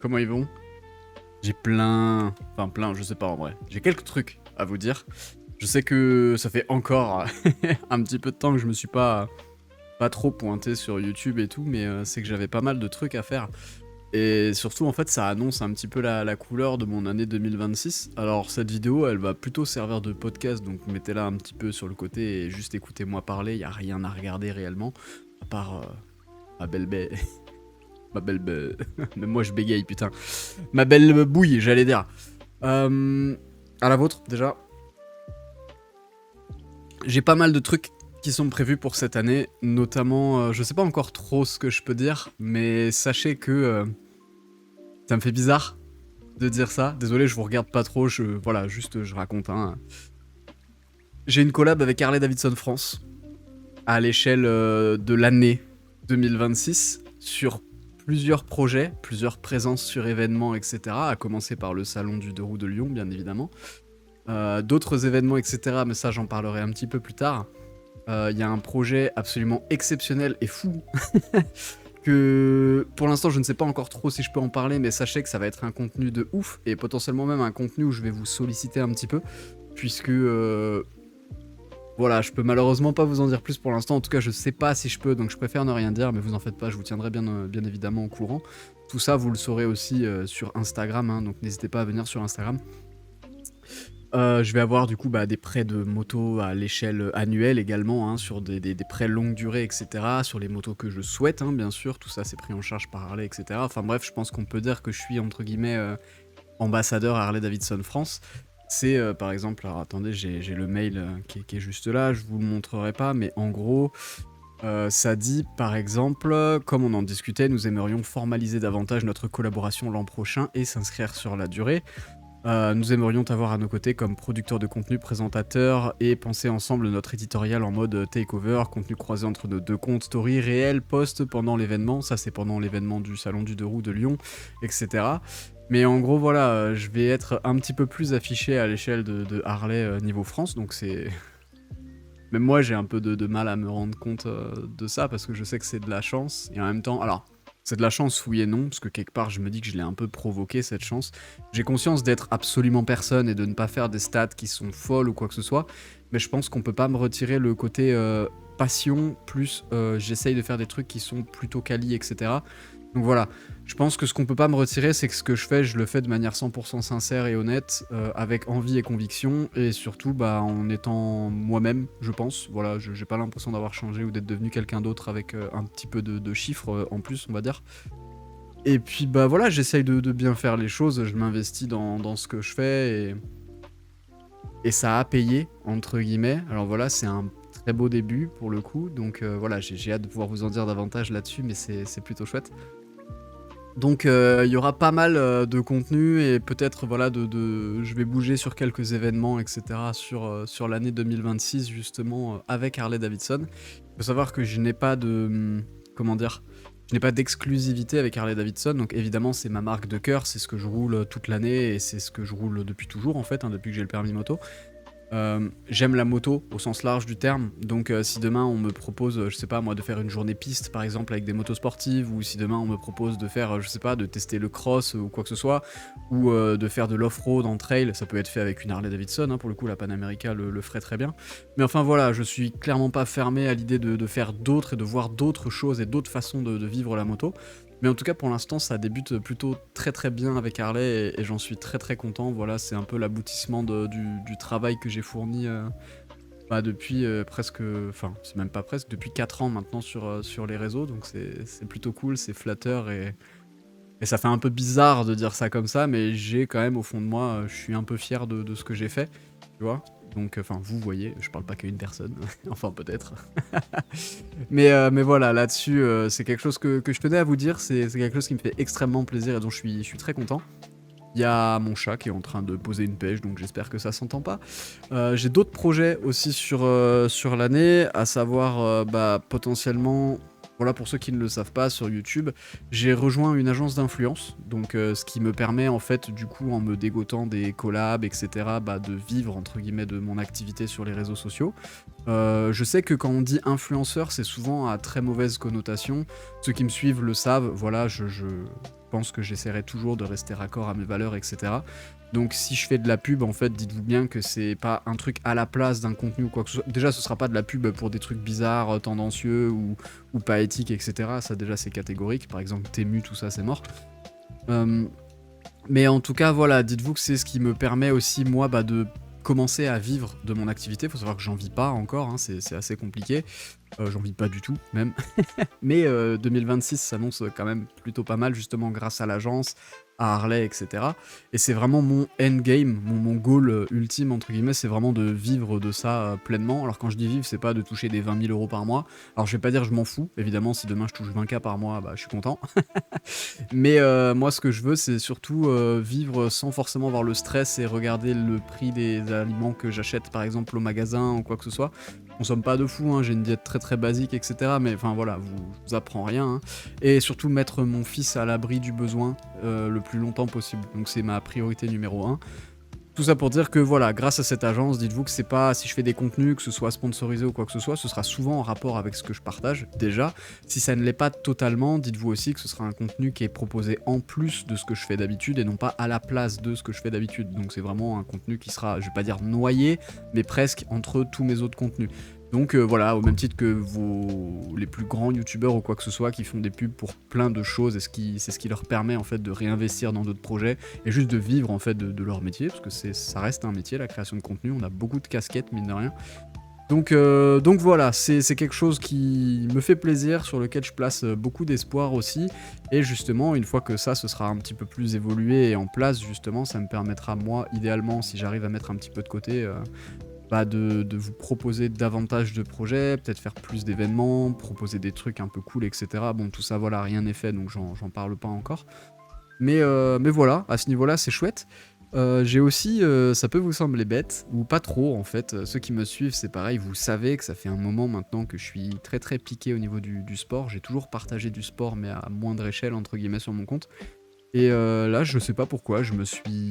Comment ils vont? J'ai plein... Enfin plein, je sais pas en vrai. J'ai quelques trucs à vous dire. Je sais que ça fait encore un petit peu de temps que je me suis pas trop pointé sur YouTube et tout, mais c'est que j'avais pas mal de trucs à faire. Et surtout, en fait, ça annonce un petit peu la couleur de mon année 2026. Alors, cette vidéo, elle va plutôt servir de podcast, donc mettez-la un petit peu sur le côté et juste écoutez-moi parler. Y a rien à regarder réellement, à part ma belle baie. Ma belle baie. Même moi, je bégaye, putain. Ma belle bouille, j'allais dire. À la vôtre, déjà. J'ai pas mal de trucs qui sont prévus pour cette année, notamment, je sais pas encore trop ce que je peux dire, mais sachez que ça me fait bizarre de dire ça. Désolé, je vous regarde pas trop, voilà, juste je raconte. Hein. J'ai une collab avec Harley Davidson France à l'échelle de l'année 2026 sur plusieurs projets, plusieurs présences sur événements, etc. À commencer par le salon du 2 roues de Lyon, bien évidemment. D'autres événements, etc. Mais ça, j'en parlerai un petit peu plus tard. Il y a un projet absolument exceptionnel et fou que pour l'instant je ne sais pas encore trop si je peux en parler, mais sachez que ça va être un contenu de ouf et potentiellement même un contenu où je vais vous solliciter un petit peu, puisque voilà, je peux malheureusement pas vous en dire plus pour l'instant. En tout cas, je sais pas si je peux, donc je préfère ne rien dire, mais vous en faites pas, je vous tiendrai bien évidemment au courant. Tout ça, vous le saurez aussi sur Instagram, hein, donc n'hésitez pas à venir sur Instagram. Je vais avoir du coup des prêts de motos à l'échelle annuelle également, hein, sur des prêts longue durée, etc. Sur les motos que je souhaite, hein, bien sûr. Tout ça, c'est pris en charge par Harley, etc. Enfin bref, je pense qu'on peut dire que je suis, entre guillemets, ambassadeur Harley Davidson France. C'est par exemple, alors attendez, j'ai le mail qui est juste là, je vous le montrerai pas, mais en gros, ça dit par exemple, comme on en discutait, nous aimerions formaliser davantage notre collaboration l'an prochain et s'inscrire sur la durée. Nous aimerions t'avoir à nos côtés comme producteur de contenu, présentateur et penser ensemble notre éditorial en mode takeover, contenu croisé entre nos deux comptes, story, réel, post pendant l'événement, ça c'est pendant l'événement du salon du 2 roues de Lyon, etc. Mais en gros voilà, je vais être un petit peu plus affiché à l'échelle de Harley niveau France, donc c'est... Même moi j'ai un peu de mal à me rendre compte de ça parce que je sais que c'est de la chance, et en même temps, alors... C'est de la chance, oui et non, parce que quelque part, je me dis que je l'ai un peu provoqué, cette chance. J'ai conscience d'être absolument personne et de ne pas faire des stats qui sont folles ou quoi que ce soit, mais je pense qu'on peut pas me retirer le côté passion, plus j'essaye de faire des trucs qui sont plutôt quali, etc. Donc voilà, je pense que ce qu'on peut pas me retirer, c'est que ce que je fais, je le fais de manière 100% sincère et honnête, avec envie et conviction, et surtout en étant moi-même, je pense. Voilà, j'ai pas l'impression d'avoir changé ou d'être devenu quelqu'un d'autre avec un petit peu de chiffres en plus, on va dire. Et puis voilà, j'essaye de bien faire les choses, je m'investis dans ce que je fais, et ça a payé, entre guillemets. Alors voilà, c'est un très beau début pour le coup, donc voilà, j'ai hâte de pouvoir vous en dire davantage là-dessus, mais c'est plutôt chouette. Donc il y aura pas mal de contenu et peut-être voilà je vais bouger sur quelques événements, etc. sur l'année 2026 justement avec Harley Davidson. Il faut savoir que je n'ai pas de... comment dire, je n'ai pas d'exclusivité avec Harley Davidson, donc évidemment c'est ma marque de cœur, c'est ce que je roule toute l'année et c'est ce que je roule depuis toujours en fait, hein, depuis que j'ai le permis moto. J'aime la moto au sens large du terme, donc si demain on me propose, je sais pas moi, de faire une journée piste par exemple avec des motos sportives, ou si demain on me propose de faire, je sais pas, de tester le cross ou quoi que ce soit, ou de faire de l'off-road en trail, ça peut être fait avec une Harley Davidson, hein, pour le coup la Pan America le ferait très bien. Mais enfin voilà, je suis clairement pas fermé à l'idée de faire d'autres et de voir d'autres choses et d'autres façons de vivre la moto. Mais en tout cas, pour l'instant, ça débute plutôt très bien avec Harley et j'en suis très content. Voilà, c'est un peu l'aboutissement du travail que j'ai fourni depuis presque... Enfin, c'est même pas presque, depuis 4 ans maintenant sur les réseaux. Donc c'est plutôt cool, c'est flatteur et ça fait un peu bizarre de dire ça comme ça, mais j'ai quand même au fond de moi, je suis un peu fier de ce que j'ai fait, tu vois. Donc, enfin, vous voyez, je parle pas qu'à une personne, enfin peut-être. Mais voilà, là-dessus, c'est quelque chose que je tenais à vous dire, c'est quelque chose qui me fait extrêmement plaisir et dont je suis très content. Il y a mon chat qui est en train de poser une pêche, donc j'espère que ça s'entend pas. J'ai d'autres projets aussi sur l'année, à savoir potentiellement... Voilà, pour ceux qui ne le savent pas, sur YouTube, j'ai rejoint une agence d'influence, donc ce qui me permet en fait, du coup, en me dégotant des collabs, etc., de vivre, entre guillemets, de mon activité sur les réseaux sociaux. Je sais que quand on dit influenceur, c'est souvent à très mauvaise connotation. Ceux qui me suivent le savent, voilà, pense que j'essaierai toujours de rester raccord à mes valeurs, etc. Donc si je fais de la pub, en fait, dites-vous bien que c'est pas un truc à la place d'un contenu ou quoi que ce soit. Déjà, ce sera pas de la pub pour des trucs bizarres, tendancieux ou pas éthiques, etc. Ça, déjà, c'est catégorique. Par exemple, Temu, tout ça, c'est mort. Euh, mais en tout cas, voilà, dites-vous que c'est ce qui me permet aussi, moi, de commencer à vivre de mon activité. Faut savoir que j'en vis pas encore, hein, c'est assez compliqué. J'en vis pas du tout, même. Mais 2026 s'annonce quand même plutôt pas mal, justement, grâce à l'agence, à Harley, etc. Et c'est vraiment mon endgame, mon goal ultime, entre guillemets, c'est vraiment de vivre de ça pleinement. Alors quand je dis vivre, c'est pas de toucher des 20 000 € par mois. Alors je vais pas dire je m'en fous, évidemment, si demain je touche 20K par mois, bah je suis content. Mais moi, ce que je veux, c'est surtout vivre sans forcément avoir le stress et regarder le prix des aliments que j'achète, par exemple, au magasin ou quoi que ce soit. Je consomme pas de fou, hein, j'ai une diète très très basique, etc. Mais enfin voilà, je vous apprends rien. Hein. Et surtout mettre mon fils à l'abri du besoin le plus longtemps possible. Donc c'est ma priorité numéro 1. Tout ça pour dire que voilà, grâce à cette agence, dites-vous que c'est pas si je fais des contenus, que ce soit sponsorisé ou quoi que ce soit, ce sera souvent en rapport avec ce que je partage déjà. Si ça ne l'est pas totalement, dites-vous aussi que ce sera un contenu qui est proposé en plus de ce que je fais d'habitude et non pas à la place de ce que je fais d'habitude. Donc c'est vraiment un contenu qui sera, je vais pas dire noyé, mais presque entre tous mes autres contenus. Donc voilà, au même titre que les plus grands youtubeurs ou quoi que ce soit qui font des pubs pour plein de choses, et c'est ce qui leur permet en fait de réinvestir dans d'autres projets et juste de vivre en fait de leur métier, parce que ça reste un métier, la création de contenu, on a beaucoup de casquettes mine de rien. Donc voilà, c'est quelque chose qui me fait plaisir, sur lequel je place beaucoup d'espoir aussi, et justement une fois que ça ce sera un petit peu plus évolué et en place, justement ça me permettra moi idéalement, si j'arrive à mettre un petit peu de côté, de vous proposer davantage de projets, peut-être faire plus d'événements, proposer des trucs un peu cool, etc. Bon, tout ça, voilà, rien n'est fait, donc j'en parle pas encore. Mais voilà, à ce niveau-là, c'est chouette. J'ai aussi, ça peut vous sembler bête, ou pas trop en fait, ceux qui me suivent, c'est pareil, vous savez que ça fait un moment maintenant que je suis très très piqué au niveau du sport. J'ai toujours partagé du sport, mais à moindre échelle, entre guillemets, sur mon compte. Et là, je sais pas pourquoi,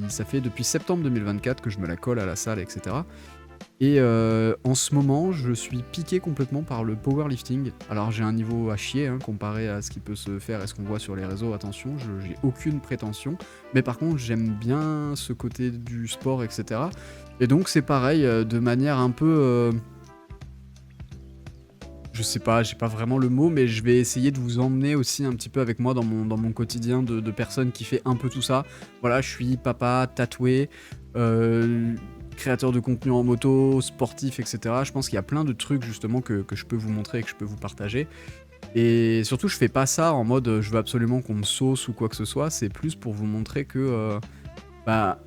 ça fait depuis septembre 2024 que je me la colle à la salle, etc. Et en ce moment, je suis piqué complètement par le powerlifting. Alors j'ai un niveau à chier, hein, comparé à ce qui peut se faire et ce qu'on voit sur les réseaux, attention, j'ai aucune prétention. Mais par contre, j'aime bien ce côté du sport, etc. Et donc c'est pareil, de manière un peu... je sais pas, j'ai pas vraiment le mot, mais je vais essayer de vous emmener aussi un petit peu avec moi dans mon quotidien de personne qui fait un peu tout ça. Voilà, je suis papa, tatoué, créateur de contenu en moto, sportif, etc. Je pense qu'il y a plein de trucs justement que je peux vous montrer et que je peux vous partager. Et surtout, je fais pas ça en mode je veux absolument qu'on me sauce ou quoi que ce soit, c'est plus pour vous montrer que bah,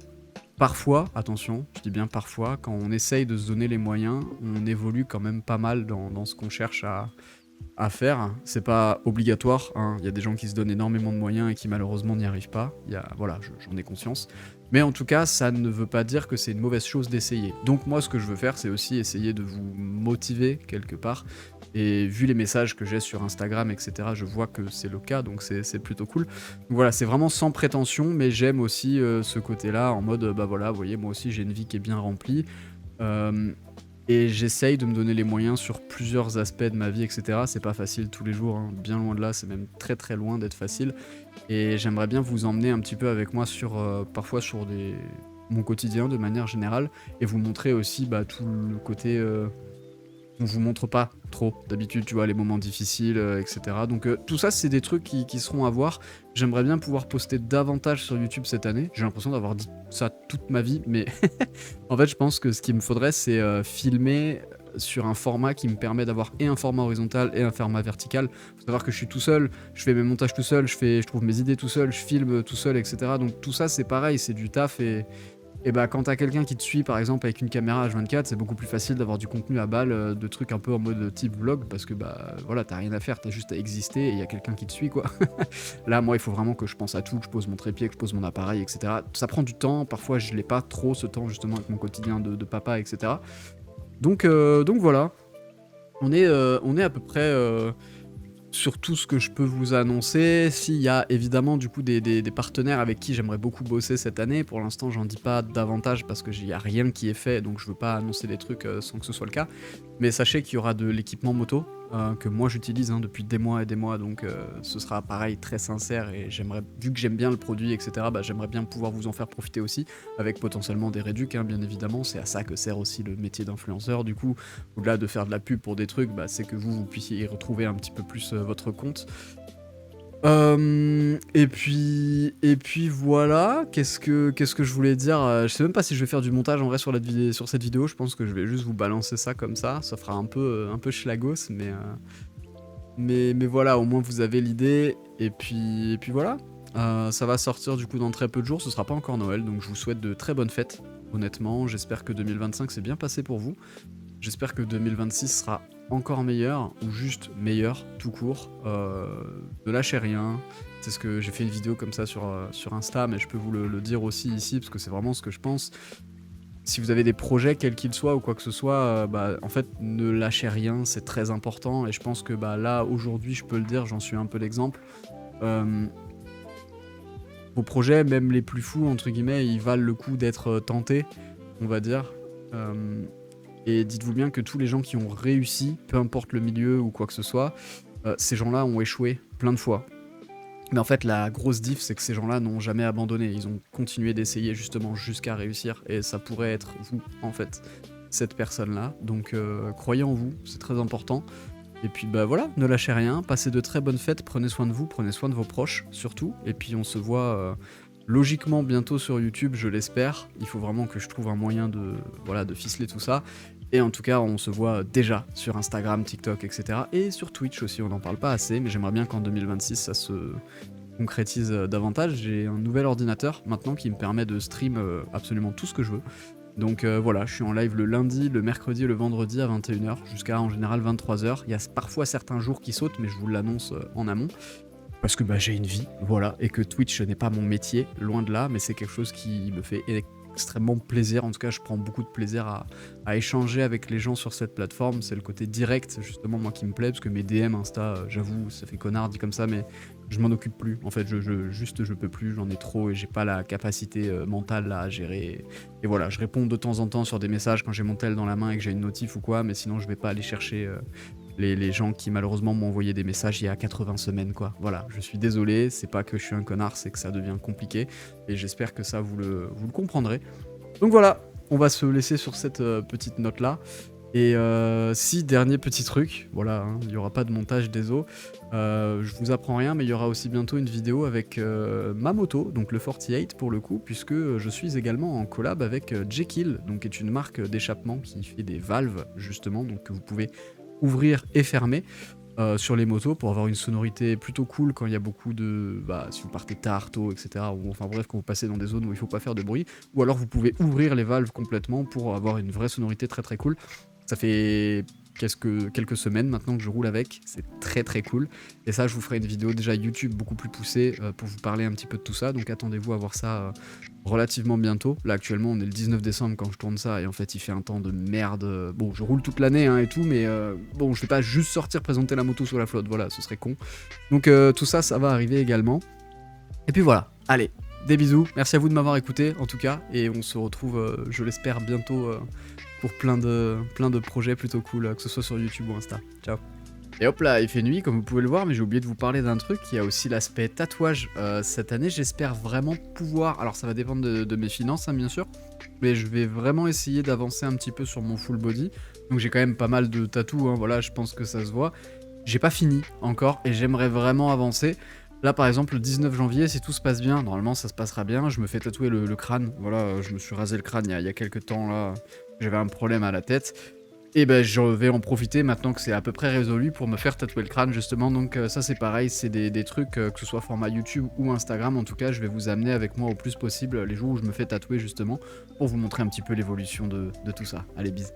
parfois, attention, je dis bien parfois, quand on essaye de se donner les moyens, on évolue quand même pas mal dans ce qu'on cherche à faire. C'est pas obligatoire, hein. Il y a des gens qui se donnent énormément de moyens et qui malheureusement n'y arrivent pas. Voilà, j'en ai conscience. Mais en tout cas, ça ne veut pas dire que c'est une mauvaise chose d'essayer. Donc moi, ce que je veux faire, c'est aussi essayer de vous motiver quelque part. Et vu les messages que j'ai sur Instagram, etc., je vois que c'est le cas, donc c'est plutôt cool. Donc voilà, c'est vraiment sans prétention, mais j'aime aussi ce côté-là, en mode, bah voilà, vous voyez, moi aussi j'ai une vie qui est bien remplie. Euh, et j'essaye de me donner les moyens sur plusieurs aspects de ma vie, etc. C'est pas facile tous les jours, hein. Bien loin de là, c'est même très très loin d'être facile. Et j'aimerais bien vous emmener un petit peu avec moi parfois sur mon quotidien de manière générale, et vous montrer aussi tout le côté on vous montre pas trop d'habitude, tu vois, les moments difficiles, etc. Donc tout ça, c'est des trucs qui seront à voir. J'aimerais bien pouvoir poster davantage sur YouTube cette année. J'ai l'impression d'avoir dit ça toute ma vie, mais en fait, je pense que ce qu'il me faudrait, c'est filmer sur un format qui me permet d'avoir et un format horizontal et un format vertical. Faut savoir que je suis tout seul, je fais mes montages tout seul, je trouve mes idées tout seul, je filme tout seul, etc. Donc tout ça, c'est pareil, c'est du taf et bah quand t'as quelqu'un qui te suit par exemple avec une caméra H24, c'est beaucoup plus facile d'avoir du contenu à balle, de trucs un peu en mode type vlog, parce que bah voilà, t'as rien à faire, t'as juste à exister et il y a quelqu'un qui te suit quoi. Là moi il faut vraiment que je pense à tout, que je pose mon trépied, que je pose mon appareil, etc. Ça prend du temps, parfois je l'ai pas trop ce temps justement avec mon quotidien de papa, etc. Donc voilà, on est à peu près sur tout ce que je peux vous annoncer. S'il y a évidemment du coup des partenaires avec qui j'aimerais beaucoup bosser cette année, pour l'instant j'en dis pas davantage parce qu'il n'y a rien qui est fait, donc je veux pas annoncer des trucs sans que ce soit le cas. Mais sachez qu'il y aura de l'équipement moto, que moi j'utilise hein, depuis des mois et des mois, donc ce sera pareil très sincère et j'aimerais, vu que j'aime bien le produit, etc., bah, j'aimerais bien pouvoir vous en faire profiter aussi, avec potentiellement des réducs, hein, bien évidemment, c'est à ça que sert aussi le métier d'influenceur, du coup, au-delà de faire de la pub pour des trucs, bah, c'est que vous puissiez y retrouver un petit peu plus votre compte. Et puis voilà, qu'est-ce que je voulais dire? Je sais même pas si je vais faire du montage en vrai sur cette vidéo, je pense que je vais juste vous balancer ça comme ça fera un peu schlagos, mais voilà, au moins vous avez l'idée, et puis voilà. Ça va sortir du coup dans très peu de jours, ce sera pas encore Noël, donc je vous souhaite de très bonnes fêtes, honnêtement, j'espère que 2025 s'est bien passé pour vous. J'espère que 2026 sera encore meilleur, ou juste meilleur, tout court. Ne lâchez rien. C'est ce que j'ai fait une vidéo comme ça sur Insta, mais je peux vous le dire aussi ici, parce que c'est vraiment ce que je pense. Si vous avez des projets, quels qu'ils soient, ou quoi que ce soit, bah, en fait, ne lâchez rien, c'est très important. Et je pense que bah, là, aujourd'hui, je peux le dire, j'en suis un peu l'exemple. Euh, Vos projets, même les plus fous, entre guillemets, ils valent le coup d'être tentés, on va dire. Euh, Et dites-vous bien que tous les gens qui ont réussi, peu importe le milieu ou quoi que ce soit, ces gens-là ont échoué plein de fois. Mais en fait, la grosse diff, c'est que ces gens-là n'ont jamais abandonné. Ils ont continué d'essayer justement jusqu'à réussir. Et ça pourrait être vous, en fait, cette personne-là. Donc croyez en vous, c'est très important. Et puis bah voilà, ne lâchez rien, passez de très bonnes fêtes, prenez soin de vous, prenez soin de vos proches surtout. Et puis on se voit logiquement bientôt sur YouTube, je l'espère. Il faut vraiment que je trouve un moyen de ficeler tout ça. Et en tout cas, on se voit déjà sur Instagram, TikTok, etc. Et sur Twitch aussi, on n'en parle pas assez, mais j'aimerais bien qu'en 2026, ça se concrétise davantage. J'ai un nouvel ordinateur maintenant qui me permet de stream absolument tout ce que je veux. Donc voilà, je suis en live le lundi, le mercredi et le vendredi à 21h, jusqu'à en général 23h. Il y a parfois certains jours qui sautent, mais je vous l'annonce en amont. Parce que bah, j'ai une vie, voilà, et que Twitch n'est pas mon métier, loin de là, mais c'est quelque chose qui me fait extrêmement plaisir. En tout cas, je prends beaucoup de plaisir à échanger avec les gens sur cette plateforme. C'est le côté direct, justement, moi qui me plaît, parce que mes DM Insta, j'avoue, ça fait connard dit comme ça, mais je m'en occupe plus. En fait, je peux plus, j'en ai trop et j'ai pas la capacité mentale là, à gérer. Et voilà, je réponds de temps en temps sur des messages quand j'ai mon tel dans la main et que j'ai une notif ou quoi, mais sinon, je vais pas aller chercher. Les gens qui malheureusement m'ont envoyé des messages il y a 80 semaines quoi. Voilà, je suis désolé, c'est pas que je suis un connard, c'est que ça devient compliqué et j'espère que ça vous le comprendrez. Donc voilà, on va se laisser sur cette petite note là. Et si, dernier petit truc, voilà, hein, il n'y aura pas de montage désolé, je vous apprends rien, mais il y aura aussi bientôt une vidéo avec ma moto, donc le 48 pour le coup, puisque je suis également en collab avec Jekyll, donc qui est une marque d'échappement qui fait des valves justement, donc que vous pouvez ouvrir et fermer sur les motos pour avoir une sonorité plutôt cool quand il y a beaucoup de... Bah, si vous partez tard, tôt, etc. Ou enfin bref, quand vous passez dans des zones où il faut pas faire de bruit. Ou alors vous pouvez ouvrir les valves complètement pour avoir une vraie sonorité très très cool. Ça fait quelques semaines maintenant que je roule avec, c'est très très cool. Et ça, je vous ferai une vidéo déjà YouTube beaucoup plus poussée pour vous parler un petit peu de tout ça. Donc attendez-vous à voir ça relativement bientôt. Là actuellement on est le 19 décembre quand je tourne ça et en fait il fait un temps de merde. Bon, je roule toute l'année hein, et tout, mais bon, je vais pas juste sortir présenter la moto sur la flotte, voilà, ce serait con. Donc tout ça, ça va arriver également. Et puis voilà, allez, des bisous, merci à vous de m'avoir écouté en tout cas, et on se retrouve, je l'espère, bientôt pour plein de projets plutôt cool, que ce soit sur YouTube ou Insta. Ciao. Et hop là, il fait nuit comme vous pouvez le voir, mais j'ai oublié de vous parler d'un truc, il y a aussi l'aspect tatouage. Cette année, j'espère vraiment pouvoir, alors ça va dépendre de mes finances hein, bien sûr, mais je vais vraiment essayer d'avancer un petit peu sur mon full body. Donc j'ai quand même pas mal de tatous, hein, voilà, je pense que ça se voit. J'ai pas fini encore et j'aimerais vraiment avancer. Là par exemple le 19 janvier, si tout se passe bien, normalement ça se passera bien, je me fais tatouer le crâne. Voilà, je me suis rasé le crâne il y a quelques temps là, j'avais un problème à la tête. Et ben je vais en profiter maintenant que c'est à peu près résolu pour me faire tatouer le crâne justement. Donc ça c'est pareil, c'est des trucs que ce soit format YouTube ou Instagram, en tout cas je vais vous amener avec moi au plus possible les jours où je me fais tatouer justement pour vous montrer un petit peu l'évolution de tout ça. Allez, bisous.